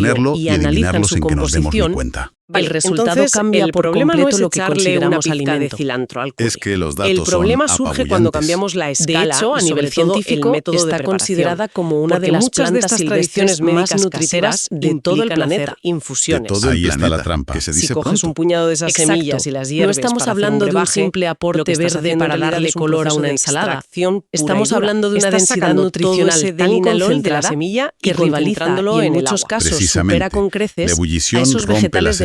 ponerlo y y analizan eliminarlo su sin que nos demos ni composición, cuenta. el resultado entonces, cambia el por problema completo no es lo que echarle consideramos una pizca de alimento. cilantro al curry. Es que los datos El problema son surge cuando apabullantes. cambiamos la De escala hecho, a y nivel sobre todo científico, el método de está preparación. considerada como una Porque de las muchas de plantas estas silvestres tradiciones más médicas nutritivas caseras de todo el implican hacer planeta. infusiones. De todo el Ahí está planeta, la trampa. que se Si dice coges pronto. un puñado de esas Exacto. semillas y las No hierves estamos para hacer hablando de un brebaje, simple lo aporte que estás verde haciendo para en realidad darle es un color a proceso una de ensalada. extracción pura Estamos y dura. hablando de una Estás densidad sacando todo nutricional ese tan linalol de la concentrada semilla que y rivaliza concentrándolo y en el muchos agua. casos Precisamente, supera con creces la ebullición a esos rompe vegetales las de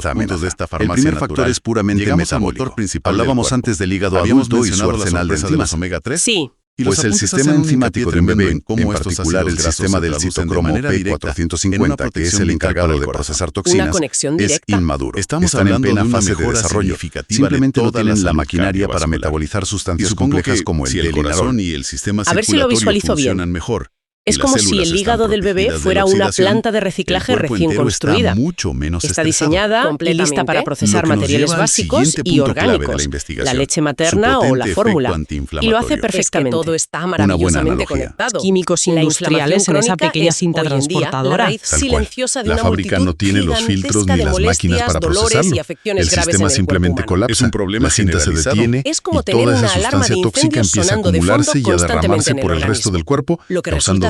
esta puntos amenaza. de esta El farmacia primer factor natural, es puramente llegamos al metabólico. motor principal del Hablábamos cuerpo. antes del hígado Habíamos adulto y su mencionado la arsenal de sorpresa de enzimas. los omega 3. Sí. Y los Pues el apuntes sistema hacen un enzimático de un hincapié bebé, tremendo en cómo en estos particular el ácidos grasos sistema se del traducen de citocromo manera directa en una P450, que es protección el vital encargado para el de corazón. procesar toxinas, Una conexión es directa. inmaduro. Estamos Están en hablando plena de una fase de mejora desarrollo. significativa Simplemente de no toda la tienen la salud maquinaria para cardiovascular. metabolizar Y sustancias supongo complejas que como el si el Delinarol. corazón y el sistema A ver si lo circulatorio visualizo bien. funcionan mejor. Es como si el hígado del bebé fuera una planta de reciclaje recién construida. Está diseñada y lista para procesar materiales básicos y orgánicos, la leche materna o la fórmula, y lo hace perfectamente. Todo está buena maravillosamente analogía. conectado. Químicos La industriales en esa inflamación pequeña crónica cinta es, hoy en día, transportadora. la raíz Tal cual. silenciosa de La una fábrica no multitud tiene los filtros gigantesca ni de las máquinas molestias, para dolores procesarlo. y afecciones El graves sistema en el simplemente cuerpo humano. colapsa. Es un problema La cinta se generalizado. detiene Es como y tener toda esa una alarma sustancia de tóxica incendios empieza a sonando de acumularse fondo y a derramarse constantemente en el por el resto organismo, del cuerpo, lo que causando resulta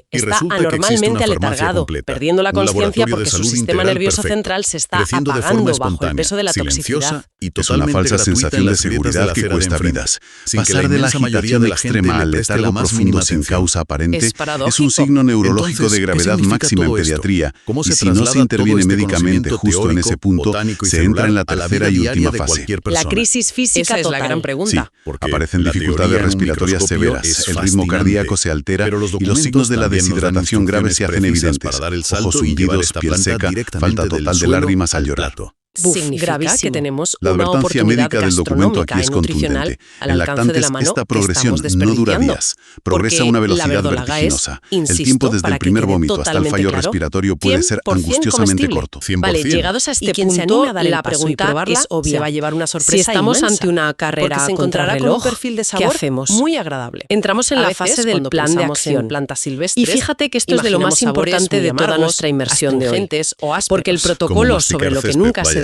paciente Y está resulta que existe anormalmente una farmacia aletargado, completa, perdiendo la un conciencia laboratorio porque de su salud sistema integral nervioso perfecto, central se está creciendo de forma apagando bajo el espontánea, peso de la silenciosa toxicidad. y Es totalmente una falsa gratuita sensación en de las grietas seguridad la que acera de cuesta enfrente, vidas. sin que Pasar de la inmensa mayoría agitación de la gente extrema le al preste letargo la más profundo mínima sin atención. causa aparente Es es paradójico. un signo neurológico Entonces, de ¿qué gravedad significa máxima en todo esto? pediatría. ¿Cómo Y se si no traslada se interviene todo este médicamente conocimiento justo en ese teórico, punto, botánico y se entra en la celular a la tercera vida y diaria última de fase. cualquier La persona? crisis física Esa es total. la gran Sí, pregunta. Porque aparecen la dificultades teoría en un respiratorias microscopio severas, es el ritmo fascinante, cardíaco se altera pero los y los documentos signos de la también nos dan deshidratación grave se instrucciones hacen precisas evidentes. para dar el Ojos salto y llevar hundidos, esta piel planta seca, directamente falta del total de suelo lágrimas al al llorar. plato. Significa Gravísimo. que tenemos La una advertencia oportunidad médica del documento aquí gastronómica es y nutricional contundente. al En alcance de la lactantes, mano esta que progresión estamos no dura desperdiciando. días. Progresa a Porque una la velocidad verdolaga vertiginosa. es, insisto, El tiempo desde para el que primer quede vómito hasta el totalmente fallo claro, respiratorio puede ser 100% angustiosamente comestible. corto. 100%. Vale, llegados a este Y quien se punto, anime a dar el la paso y pregunta probarla es obvia. se va a llevar una sorpresa Si estamos inmensa, ante una carrera porque se encontrará con un contrarreloj, perfil de ¿qué sabor hacemos? muy agradable. Entramos en A la veces, fase del cuando plan de pensamos en acción. plantas silvestres, Y fíjate que esto es de lo más imaginamos sabores importante muy de toda amargos, nuestra inmersión de hoy. astringentes o ásperos. Porque el Como protocolo masticar sobre lo que césped, nunca se vaya.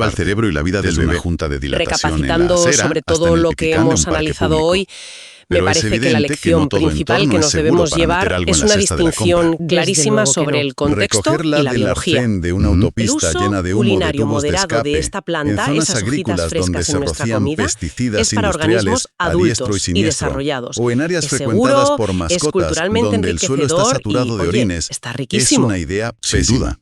salva el cerebro y la vida del bebé. Junta de dilatación Recapacitando sobre todo lo que hemos analizado hoy, me parece que la lección principal que nos debemos llevar es una distinción clarísima sobre el contexto y la biología. De una autopista llena de humo de tubos de escape, de esta planta, esas hojitas frescas en nuestra comida, es para organismos adultos y desarrollados. O en áreas es frecuentadas seguro, por mascotas, es culturalmente donde el suelo está saturado de orines. Está riquísimo. Es una idea sin duda.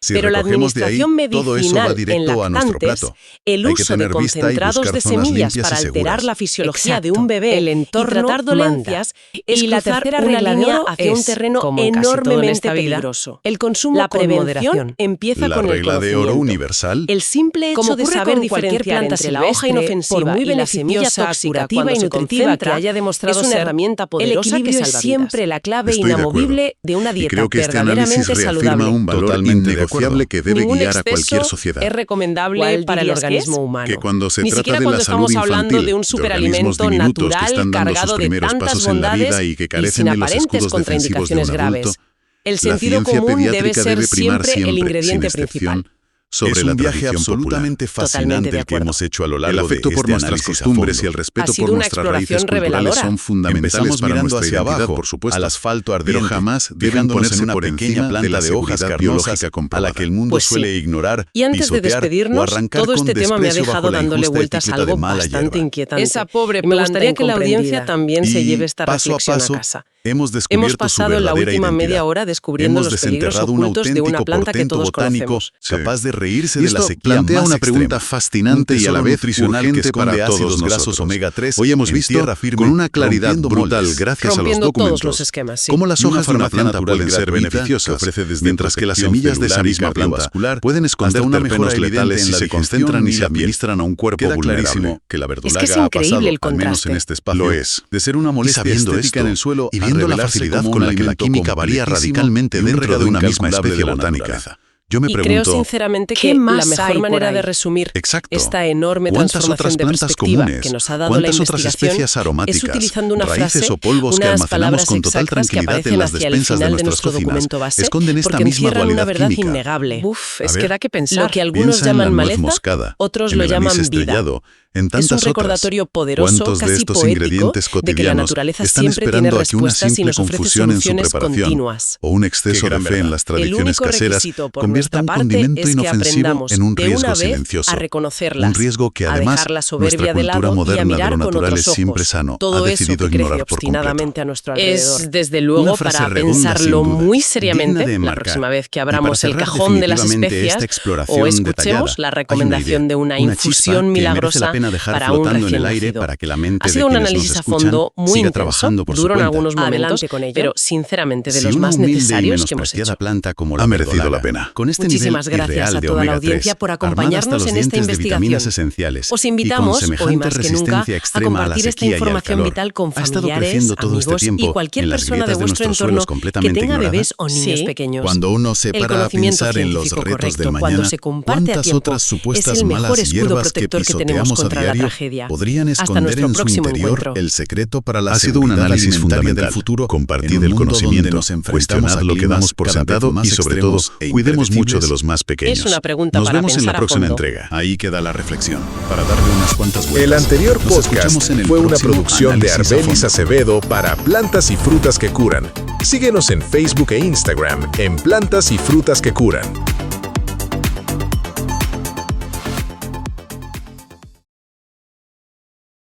Si pero la recogemos de ahí, administración todo eso va medicinal en directo a nuestro lactantes, plato. el Hay que uso de tener vista y concentrados buscar de zonas semillas limpias para y alterar seguras. la fisiología Exacto. de un bebé El entorno y tratar dolencias es y la cruzar tercera una regla de línea oro hacia un es, terreno como en casi todo en enormemente esta vida, peligroso. el consumo La con prevención moderación. empieza La con el regla de conocimiento. oro universal. El simple hecho Como de ocurre saber con cualquier diferenciar planta entre la hoja silvestre, inofensiva por muy y la semilla beneficiosa, tóxica curativa cuando y se nutritiva concentra, que haya demostrado es una ser, herramienta el poderosa que equilibrio salva es siempre vidas. la clave Estoy de inamovible acuerdo. de una Y dieta creo que este análisis verdaderamente reafirma saludable. un valor Totalmente de innegociable fiable que debe guiar a cualquier sociedad. Es recomendable para el organismo humano. Que cuando se Ni trata siquiera de cuando la salud estamos hablando infantil, de un superalimento natural cargado de tantas bondades y sin aparentes contraindicaciones graves. El sentido común debe ser siempre el ingrediente principal. Sobre es la un viaje tradición absolutamente popular. fascinante el que hemos hecho a lo largo El afecto de por este nuestras análisis a costumbres y fondo. el respeto Ha sido por una nuestras raíces exploración culturales reveladora. son fundamentales Empezamos para mirando nuestra hacia identidad, abajo, por supuesto, al asfalto ardiente, pero jamás deben dejándonos ponerse en una por pequeña encima planta de la de hojas seguridad carnosas biológica a comprobada. la que el mundo Pues sí. suele ignorar, Y antes de pisotear o despedirnos, arrancar todo con este tema me ha desprecio dejado bajo la dándole injusta vueltas a etiqueta de algo mala bastante hierba. inquietante. Esa pobre Y me gustaría planta que la audiencia incomprendida. también se Y lleve esta paso a reflexión paso, a casa. hemos descubierto Hemos pasado su la verdadera última identidad. media hora descubriendo Hemos los peligros desenterrado un ocultos de una auténtico planta que portento todos botánico conocemos. capaz de reírse Y de la esto sequía plantea más una extrema. pregunta fascinante y a la Un vez nutricional que urgente esconde para ácidos todos grasos nosotros. omega 3 Hoy hemos en visto tierra firme, con una claridad rompiendo brutal moldes. gracias a los Rompiendo todos documentos los esquemas, sí. cómo las Y una hojas de una farmacia planta natural pueden ser gratuita beneficiosas, que ofrece desde mientras que las semillas de esa celular y misma planta cardiovascular pueden esconder hasta una terpenos mejora evidente letales en si la se digestión concentran y y se la piel. administran a un cuerpo Queda vulnerable. clarísimo que la verdolaga Es ha increíble pasado, el al menos contraste. en este espacio, Lo es. de ser una Y molestia sabiendo estética esto, en el suelo y a viendo la revelarse facilidad como con un la que la alimento química varía completísimo radicalmente y un dentro de regalo una misma incalculable especie de la botánica. naturaleza. Yo me Y creo pregunto, sinceramente ¿qué que más la hay mejor por manera ahí? de resumir exacto, esta enorme ¿cuántas transformación otras de plantas perspectiva comunes? que nos ha dado la ¿Cuántas otras investigación especies aromáticas, es utilizando una raíces frase, o polvos que unas almacenamos palabras con total exactas que tranquilidad aparecen en las hacia el despensas de final de nuestras nuestro cocinas? documento base Esconden esta porque misma encierran una dualidad verdad química. innegable. Uf, A es ver, que da que pensar. Lo que algunos Piensa en la llaman nuez maleza, moscada, otros en lo el llaman anís vida. estrellado, en Es tantas un otras. recordatorio poderoso, ¿Cuántos de casi estos poético, ingredientes de que la cotidianos naturaleza están siempre tiene esperando a que una respuestas y simple nos ofrece confusión en su soluciones preparación continuas? o un exceso Qué de gran fe en verdad. las El tradiciones único caseras requisito por convierta nuestra un parte condimento es que inofensivo aprendamos en un de riesgo una vez silencioso? a reconocerlas, Un riesgo que a además dejar la soberbia nuestra de lado cultura y a moderna de mirar lo con natural otros es siempre ojos sano todo ha eso decidido que crece ignorar por completo. obstinadamente a nuestro alrededor. Es, desde luego, Una frase para redonda, pensarlo sin duda, muy digna seriamente de la enmarcar. próxima vez que Y para abramos el cerrar cajón de las definitivamente especias esta exploración o escuchemos detallada, la hay una recomendación idea, de una una chispa infusión que merece milagrosa la pena dejar para un flotando en recién el aire nacido. para que la mente Ha de sido un quienes nos análisis a escuchan fondo muy siga intenso, trabajando por su duro en cuenta. algunos momentos, Adelante con ello. pero sinceramente de Si los una más humilde y necesarios que hemos menospreciada hecho. planta como la Ha merecido verdolaga, la pena. con este Muchísimas nivel gracias irreal a de toda la omega audiencia 3, por armada hasta acompañarnos los en esta dientes de vitaminas investigación. esenciales Os y invitamos, con hoy semejante más que nunca, resistencia a extrema a la compartir esta sequía y al información calor. vital con Ha estado familiares, creciendo todo este amigos tiempo y cualquier en las persona de grietas de vuestro nuestros entorno suelos que completamente tenga ignoradas. bebés o niños Sí. pequeños. Cuando uno se El para a conocimiento pensar en los científico retos correcto, del cuando mañana, se comparte a ¿cuántas tiempo, otras es supuestas el mejor malas escudo hierbas que protector que tenemos pisoteamos a contra la diario tragedia. podrían Hasta esconder nuestro en su próximo interior encuentro. el secreto para la Ha sido un seguridad análisis alimentaria fundamental. del futuro? Compartid en un el mundo donde conocimiento, nos enfrentamos cuestionad a lo que climas damos por cada vez sentado más y sobre todo, extremos e cuidemos mucho de impredecibles. los más pequeños. Es una pregunta Nos para vemos en pensar la a próxima fondo. entrega. Ahí queda la reflexión, para darle unas cuantas vueltas. El anterior Nos podcast escuchamos en el fue una próximo producción de Análisis a Arbelis Fondo. Acevedo para Plantas y Frutas que Curan. Síguenos en Facebook e Instagram en Plantas y Frutas que Curan.